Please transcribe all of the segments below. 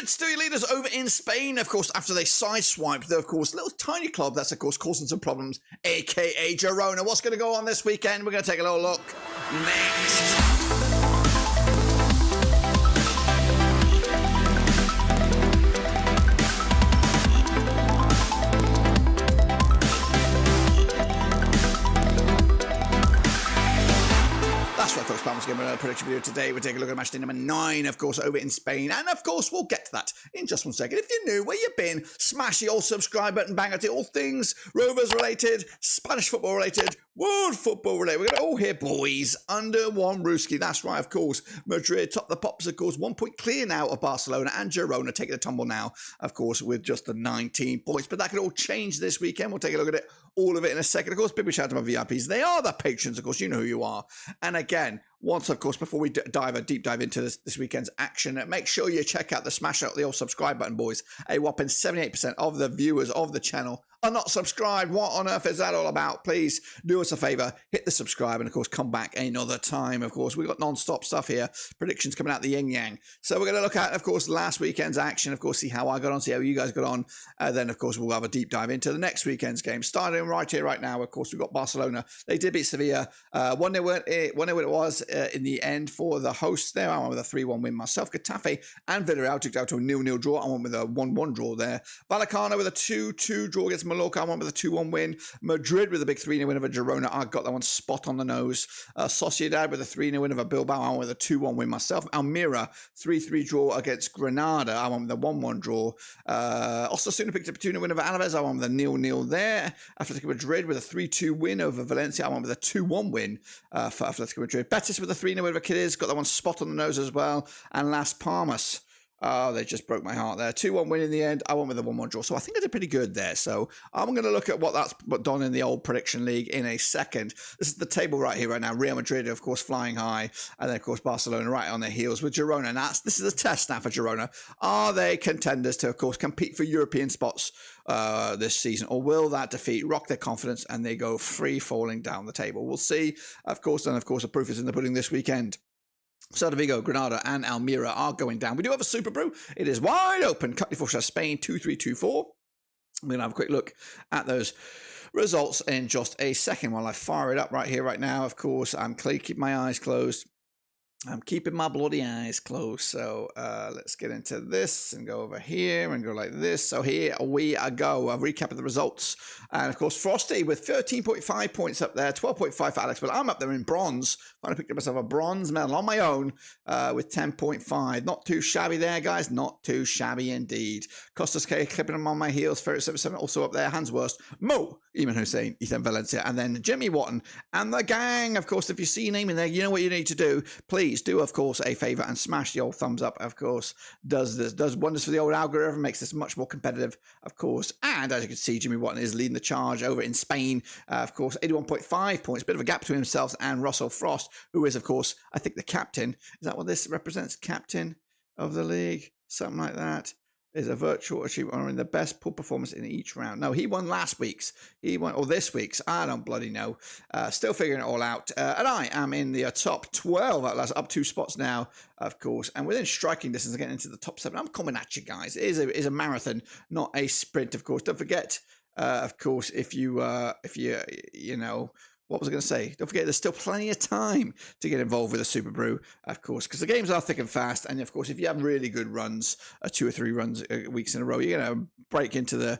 Madrid still your leaders over in Spain, of course, after they sideswiped the, of course, little tiny club that's, of course, causing some problems, aka Girona. What's going to go on this weekend? We're going to take a little look next. That's right, folks. Palmas giving a prediction video today. We're taking a look at matchday number 9, of course, over in Spain. And, of course, we'll get to that in just one second. If you're new, where you've been, smash the old subscribe button, bang at it. All things Rovers related, Spanish football related, world football related. We're going to all hear boys under one Ruski. That's right, of course. Madrid top the pops, of course. 1 point clear now of Barcelona and Girona taking a tumble now, of course, with just the 19 points. But that could all change this weekend. We'll take a look at it, all of it in a second. Of course, big shout out to my VIPs. They are the patrons, of course. You know who you are. And again, once, of course, before we deep dive into this weekend's action, make sure you check out smash out the old subscribe button, boys. A whopping 78% of the viewers of the channel are not subscribed. What on earth is that all about? Please do us a favor, hit the subscribe, and of course come back another time. Of course, we've got non-stop stuff here, predictions coming out the yin yang. So we're going to look at, of course, last weekend's action, of course, see how I got on, see how you guys got on. Then, of course, we'll have a deep dive into the next weekend's game. Starting right here, right now, of course, we've got Barcelona. They did beat Sevilla. 1-0 it was in the end for the hosts there. I went with a 3-1 win myself. Getafe and Villarreal took out to a 0-0 draw. I went with a 1-1 draw there. Vallecano with a 2-2 draw against Mallorca. I went with a 2-1 win. Madrid with a big 3-0 win over Girona. I got that one spot on the nose. Sociedad with a 3-0 win over Bilbao. I went with a 2-1 win myself. Almería 3-3 draw against Granada. I went with a 1-1 draw. Osasuna picked up a 2-0 win over Alavés. I went with a 0-0 there. Atlético Madrid with a 3-2 win over Valencia. I went with a 2-1 win for Atlético Madrid. Betis with a 3-0 win over Cádiz. Got that one spot on the nose as well. And Las Palmas. Oh, they just broke my heart there. 2-1 win in the end. I went with a 1-1 draw. So I think I did pretty good there. So I'm going to look at what that's done in the old prediction league in a second. This is the table right here, right now. Real Madrid, of course, flying high. And then, of course, Barcelona right on their heels with Girona. And this is a test now for Girona. Are they contenders to, of course, compete for European spots this season? Or will that defeat rock their confidence and they go free falling down the table? We'll see, of course. And, of course, the proof is in the pudding this weekend. Celta Vigo, Granada, and Almería are going down. We do have a Super Brew. It is wide open. Cut for Spain, 2-3-2-4. I'm going to have a quick look at those results in just a second while I fire it up right here, right now. Of course, I'm keeping my eyes closed. I'm keeping my bloody eyes closed. So let's get into this and go over here and go like this. So here we go. A recap of the results. And of course, Frosty with 13.5 points up there, 12.5 for Alex. But I'm up there in bronze. I picked up myself a bronze medal on my own with 10.5. Not too shabby there, guys. Not too shabby indeed. Costas K clipping them on my heels. 37 also up there. Hans Worst. Mo. Eamon Hussein. Ethan Valencia. And then Jimmy Watton. And the gang. Of course, if you see your name in there, you know what you need to do. Please do, of course, a favor and smash the old thumbs up. Of course, does wonders for the old algorithm, makes this much more competitive, of course. And as you can see, Jimmy Watton is leading the charge over in Spain. Of course, 81.5 points, bit of a gap between himself and Russell Frost, who is, of course, I think the captain. Is that what this represents? Captain of the league, something like that. Is a virtual achievement honoring the best pool performance in each round. No, he won last week's. He won, or this week's. I don't bloody know. Still figuring it all out. And I am in the top 12 at last, up 2 spots now, of course. And within striking distance, getting into the top 7. I'm coming at you guys. It is a marathon, not a sprint, of course. Don't forget, of course, if you know. What was I going to say? Don't forget, there's still plenty of time to get involved with a Super Brew, of course, because the games are thick and fast. And of course, if you have really good runs, 2 or 3 runs weeks in a row, you're going to break into the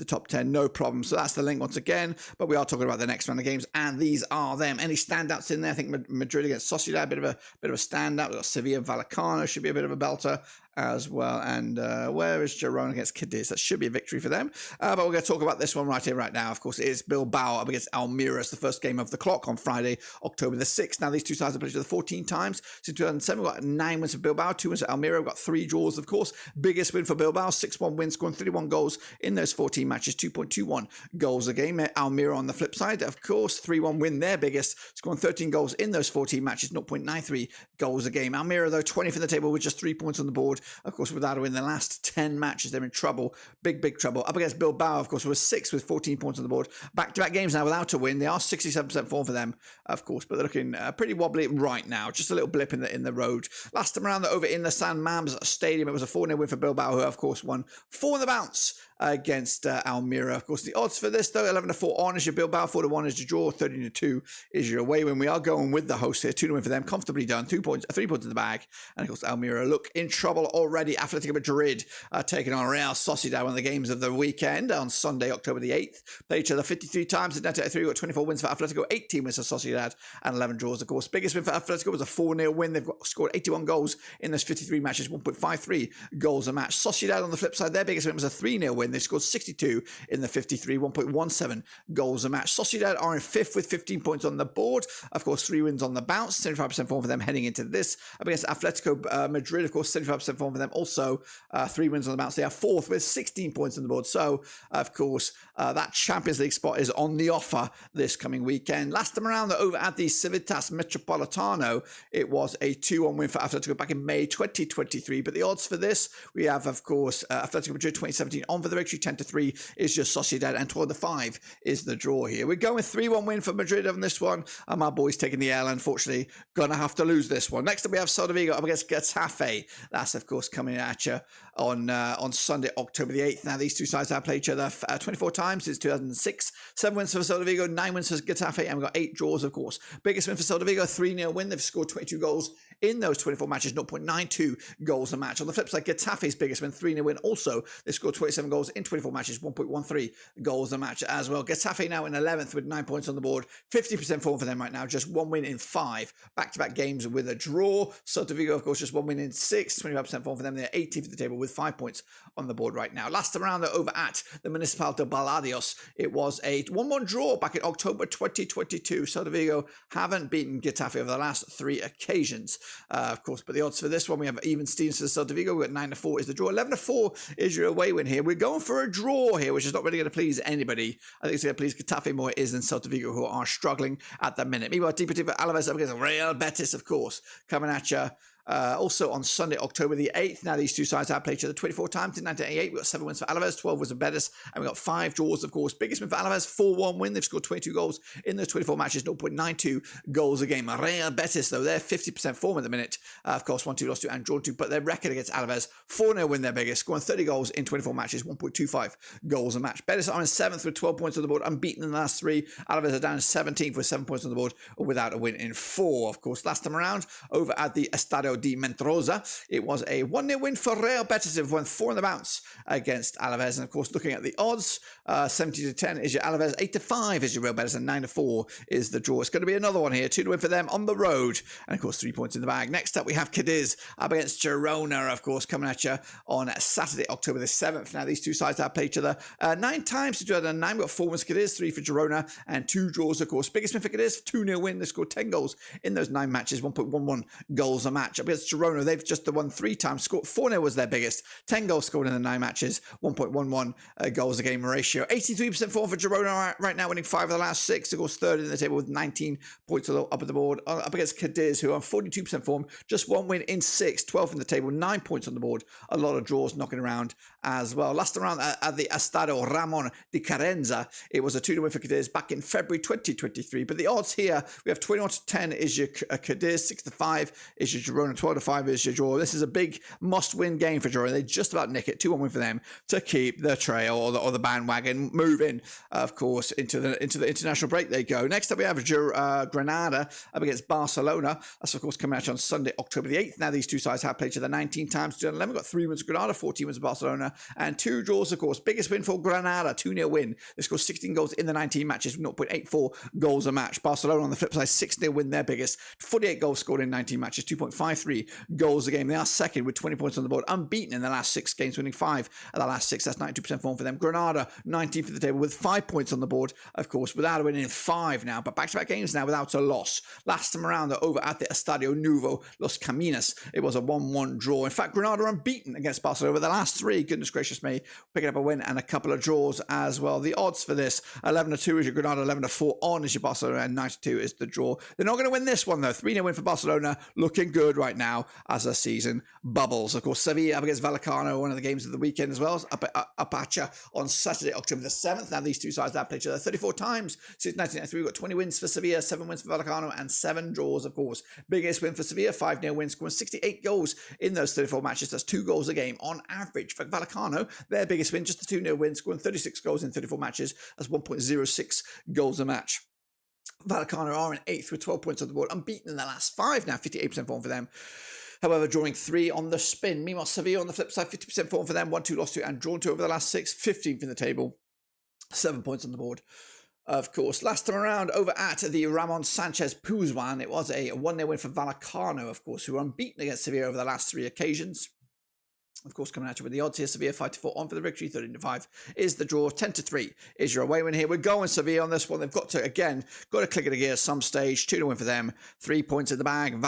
top 10, no problem. So that's the link once again. But we are talking about the next round of games, and these are them. Any standouts in there? I think Madrid against Sociedad, a bit of a standout. We've got Sevilla, Vallecano should be a bit of a belter as well. And where is Girona against Cádiz? That should be a victory for them. But we're going to talk about this one right here, right now. Of course, it is Bilbao up against Almería. It's the first game of the clock on Friday, October the 6th. Now, these two sides have played each other 14 times since 2007. We've got 9 wins for Bilbao, 2 wins for Almería. We've got 3 draws, of course. Biggest win for Bilbao, 6-1 win, scoring 31 goals in those 14 matches, 2.21 goals a game. Almería on the flip side, of course, 3-1 win, their biggest, scoring 13 goals in those 14 matches, 0.93 goals a game. Almería, though, 20th in the table with just 3 points on the board, Of course, without a win the last 10 matches, they're in trouble. Big trouble. Up against Bilbao, of course, was 6 with 14 points on the board. Back-to-back games now without a win. They are 67% form for them, of course, but they're looking pretty wobbly right now. Just a little blip in the road. Last time around, over in the San Mams Stadium, it was a 4-0 win for Bilbao, who, of course, won 4 on the bounce against Almeria. Of course, the odds for this, though, 11-4 on is your Bilbao, 4-1 is your draw, 13-2 is your away win. We are going with the host here, 2-win for them, comfortably done, 3 points in the bag. And of course, Almeria look in trouble already. Atletico Madrid taking on Real Sociedad, one of the games of the weekend on Sunday, October the 8th. Played each other 53 times in 1983. Got 24 wins for Atletico, 18 wins for Sociedad, and 11 draws. Of course, biggest win for Atletico was a 4-0 win. They've scored 81 goals in those 53 matches, 1.53 goals a match. Sociedad, on the flip side, their biggest win was a 3-0 win. They scored 62 in the 53, 1.17 goals a match. Sociedad are in 5th with 15 points on the board. Of course, 3 wins on the bounce, 75% form for them heading into this. Up against Atletico Madrid, of course, 75% form for them. Also, 3 wins on the bounce. They are 4th with 16 points on the board. So, of course, that Champions League spot is on the offer this coming weekend. Last time around, over at the Civitas Metropolitano, it was a 2-1 win for Atletico back in May 2023. But the odds for this, we have, of course, Atletico Madrid 2017 on for the victory, 10-3 is your Sociedad, and 12-5 is the draw here. We're going with 3-1 win for Madrid on this one, and my boys taking the L, unfortunately, gonna have to lose this one. Next up, we have Celta Vigo up against Getafe. That's, of course, coming at you on Sunday, October the 8th. Now, these two sides have played each other 24 times since 2006. 7 wins for Celta Vigo, 9 wins for Getafe, and we've got 8 draws, of course. Biggest win for Celta Vigo, 3-0 win. They've scored 22 goals in those 24 matches, 0.92 goals a match. On the flip side, Getafe's biggest win, 3-0 win. Also, they scored 27 goals in 24 matches, 1.13 goals a match as well. Getafe now in 11th with 9 points on the board, 50% form for them right now, just 1 win in 5 back-to-back games with a draw. Celta Vigo, of course, just 1 win in 6, 25% form for them. They're 18th at the table with 5 points on the board right now. Last time around, they're over at the Municipal de Baladeos. It was a 1-1 draw back in October 2022. Celta Vigo haven't beaten Getafe over the last 3 occasions, of course, but the odds for this one, we have even Stevens for Celta Vigo. We've got 9-4 is the draw. 11-4 is your away win here. We're going for a draw here, which is not really going to please anybody. I think it's going to please Getafe more is than Celta Vigo, who are struggling at the minute. Meanwhile, Deportivo Alavés up against Real Betis, of course, coming at you. Also on Sunday, October the 8th. Now, these two sides have played each other 24 times in 1988. We've got 7 wins for Alavés, 12 wins for Betis, and we've got 5 draws, of course. Biggest win for Alavés, 4-1 win. They've scored 22 goals in those 24 matches, 0.92 goals a game. Real Betis, though, they're 50% form at the minute. Of course, 1-2 lost to and drawn 2, but their record against Alavés, 4-0 win their biggest, scoring 30 goals in 24 matches, 1.25 goals a match. Betis are in 7th with 12 points on the board, unbeaten in the last 3. Alavés are down in 17th with 7 points on the board, without a win in 4. Of course, last time around, over at the Estadio de Mentrosa, it was a 1-0 win for Real Betis. They've won 4 on the bounce against Alavés. And of course, looking at the odds, 70-10 is your Alavés, 8-5 is your Real Betis, and 9-4 is the draw. It's going to be another one here, 2-win for them on the road, and of course 3 points in the bag. Next up, we have Cádiz up against Girona, of course, coming at you on Saturday, October the 7th. Now, these two sides have played each other 9 times. We've got 4 wins for Cádiz, 3 for Girona, and 2 draws, of course. Biggest win for Cádiz, 2-0 win. They scored 10 goals in those 9 matches, 1.11 goals a match. Up against Girona, they've just won 3 times, scored 4-0 was their biggest, 10 goals scored in the 9 matches, 1.11 goals a game ratio. 83% form for Girona right now, winning 5 of the last 6. Of course, 3rd in the table with 19 points up at the board. Up against Cádiz, who are 42% form, just 1 win in 6, 12th in the table, 9 points on the board. A lot of draws knocking around as well. Last round at the Estadio Ramon de Carenza, it was a 2-0 win for Cádiz back in February 2023. But the odds here, we have 21-10 is your Cádiz, 6-5 is your Girona, 12-5 is your draw. This is a big must-win game for Girona. They just about nick it. 2-1 win for them to keep the trail or the bandwagon moving, of course, into the international break they go. Next up, we have Granada up against Barcelona. That's, of course, coming out on Sunday, October the 8th. Now, these two sides have played each other 19 times. 2011 got 3 wins for Granada, 14 wins for Barcelona, and 2 draws, of course. Biggest win for Granada, 2-0 win. They scored 16 goals in the 19 matches, 0.84 goals a match. Barcelona, on the flip side, 6-0 win, their biggest. 48 goals scored in 19 matches, 2.53 goals a game. They are second with 20 points on the board, unbeaten in the last 6 games, winning 5 of the last 6. That's 92% form for them. Granada, 19th at the table with 5 points on the board, of course, without a win in 5 now, but back-to-back games now without a loss. Last time around, they're over at the Estadio Nuevo Los Caminos. It was a 1-1 draw. In fact, Granada unbeaten against Barcelona over the last 3. Goodness gracious me, picking up a win and a couple of draws as well. The odds for this, 11-2 is your Granada, 11-4 on is your Barcelona, and 92 is the draw. They're not going to win this one, though. 3-0 win for Barcelona, looking good right right now as the season bubbles. Of course, Sevilla up against Vallecano, one of the games of the weekend as well, up at you on Saturday, October the 7th. Now, these two sides have played each other 34 times since 1993. We've got 20 wins for Sevilla, 7 wins for Vallecano, and 7 draws, of course. Biggest win for Sevilla, 5-0 win, scoring 68 goals in those 34 matches. That's 2 goals a game on average. For Vallecano, their biggest win, just the 2-0 win, scoring 36 goals in 34 matches. That's 1.06 goals a match. Vallecano are in 8th with 12 points on the board, unbeaten in the last 5 now, 58% form for them. However, drawing 3 on the spin. Meanwhile, Sevilla on the flip side, 50% form for them, 1-2 lost 2 and drawn 2 over the last 6, 15th in the table, 7 points on the board. Of course, last time around over at the Ramon Sanchez Pizjuan, it was a 1-0 win for Vallecano, of course, who were unbeaten against Sevilla over the last 3 occasions. Of course, coming at you with the odds here, Sevilla 5-4 on for the victory, 13-5 is the draw, 10-3 is your away win here. We're going Sevilla on this one. They've got to click it again at some stage. 2-0 win for them, 3 points in the bag.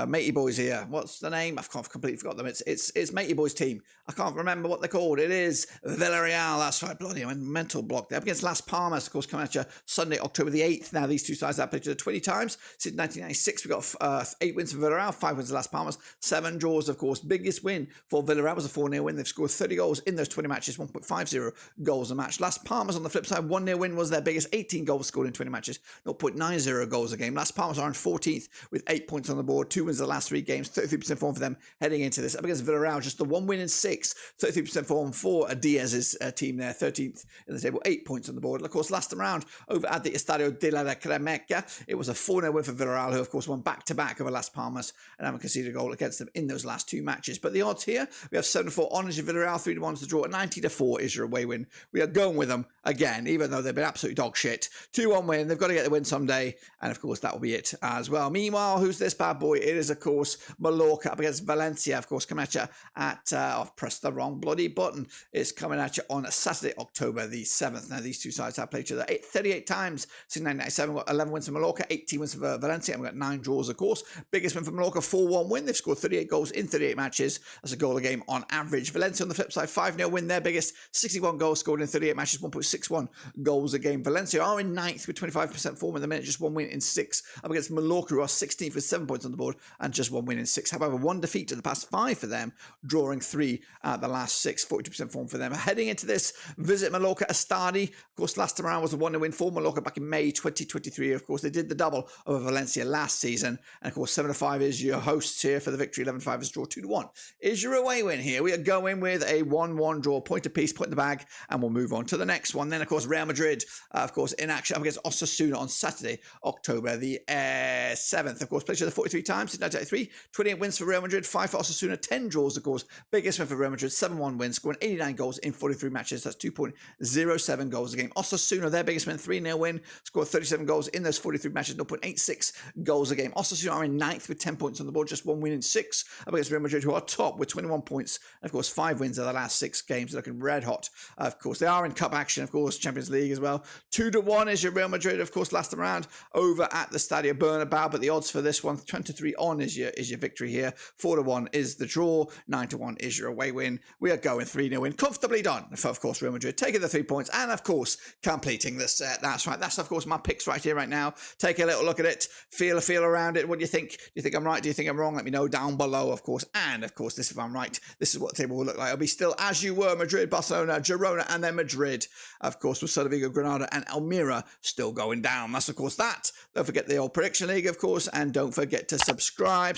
Matey boys here. What's the name? I've completely forgot them. It's Matey boys team. I can't remember what they're called. It is Villarreal. That's right. Bloody mental block. They're up against Las Palmas, of course, coming at you Sunday, October the 8th. Now, these two sides have played each other 20 times since 1996. We've got 8 wins for Villarreal, 5 wins for Las Palmas, 7 draws, of course. Biggest win for Villarreal was a 4-0 win. They've scored 30 goals in those 20 matches, 1.50 goals a match. Las Palmas on the flip side, 1-0 win was their biggest, 18 goals scored in 20 matches, 0.90 goals a game. Las Palmas are in 14th with 8 points on the board, 2 wins the last 3 games, 33% form for them heading into this. Up against Villarreal, just the 1 win in 6, 33% form for Diaz's team there, 13th in the table, 8 points on the board. And of course, last time round over at the Estadio de la Cremeca, it was a 4-0 win for Villarreal, who of course won back-to-back over Las Palmas and haven't conceded a goal against them in those last 2 matches. But the odds here, we have 7-4 on as your Villarreal, 3-1 to draw, 90-4 is your away win. We are going with them again, even though they've been absolutely dog shit. 2-1 win, they've got to get the win someday, and of course that will be it as well. Meanwhile, who's this bad boy? It is of course Mallorca up against Valencia, of course, coming at you at, I've pressed the wrong bloody button. It's coming at you on Saturday, October the 7th. Now, these two sides have played each other 38 times since 1997. We've got 11 wins for Mallorca, 18 wins for Valencia, and we've got 9 draws, of course. Biggest win for Mallorca, 4-1 win. They've scored 38 goals in 38 matches. That's a goal a game on average. Valencia on the flip side, 5-0 win, their biggest, 61 goals scored in 38 matches, 1.61 goals a game. Valencia are in 9th with 25% form in the minute, just 1 win in 6. Up against Mallorca, who are 16th with 7 points on the board, and just 1 win in 6. However, 1 defeat to the past 5 for them, drawing 3 at the last 6, 42% form for them. Heading into this, visit Mallorca Estadi. Of course, last time around was a 1-0 win for Mallorca back in May 2023. Of course, they did the double over Valencia last season. And of course, 7-5 is your hosts here for the victory. 11-5 is draw, 2-1 is your away win here. We are going with a 1-1 draw, point apiece, point in the bag, and we'll move on to the next one. Then, of course, Real Madrid, of course, in action up against Osasuna on Saturday, October the 7th. Of course, played each other 43 times since 1983. 28 wins for Real Madrid, 5 for Osasuna, 10 draws, of course. Biggest win for Real Madrid, 7-1 wins, scoring 89 goals in 43 matches. That's 2.07 goals a game. Osasuna, their biggest win, 3-0 win, scored 37 goals in those 43 matches, 0.86 goals a game. Osasuna are in 9th with 10 points on the board, just 1 win in 6 up against Real Madrid, who are top with 21 points. And of course, 5 wins of the last 6 games. They're looking red hot. Of course, they are in cup action, of course, Champions League as well. 2-1 is your Real Madrid, of course, last time around over at the Stadio Bernabeu, but the odds for this one, 23 on is your victory here. 4-1 is the draw. 9-1 is your away win. We are going 3-0 win. Comfortably done for, of course, Real Madrid, taking the 3 points and, of course, completing the set. That's right. That's, of course, my picks right here, right now. Take a little look at it. Feel around it. What do you think? Do you think I'm right? Do you think I'm wrong? Let me know down below, of course. And, of course, if I'm right, this is what the table will look like. It'll be still as you were: Madrid, Barcelona, Girona, and then Madrid. Of course, with Celta, Vigo, Granada, and Almería still going down. That's, of course, that. Don't forget the old prediction league, of course, and don't forget to subscribe.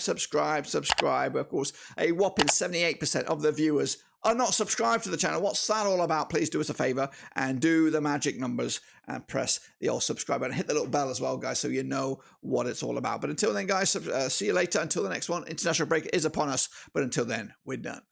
Of course, a whopping 78% of the viewers are not subscribed to the channel. What's that all about? Please do us a favor and do the magic numbers and press the old subscribe button. Hit the little bell as well, guys, so you know what it's all about. But until then, guys, see you later. Until the next one, international break is upon us. But until then, we're done.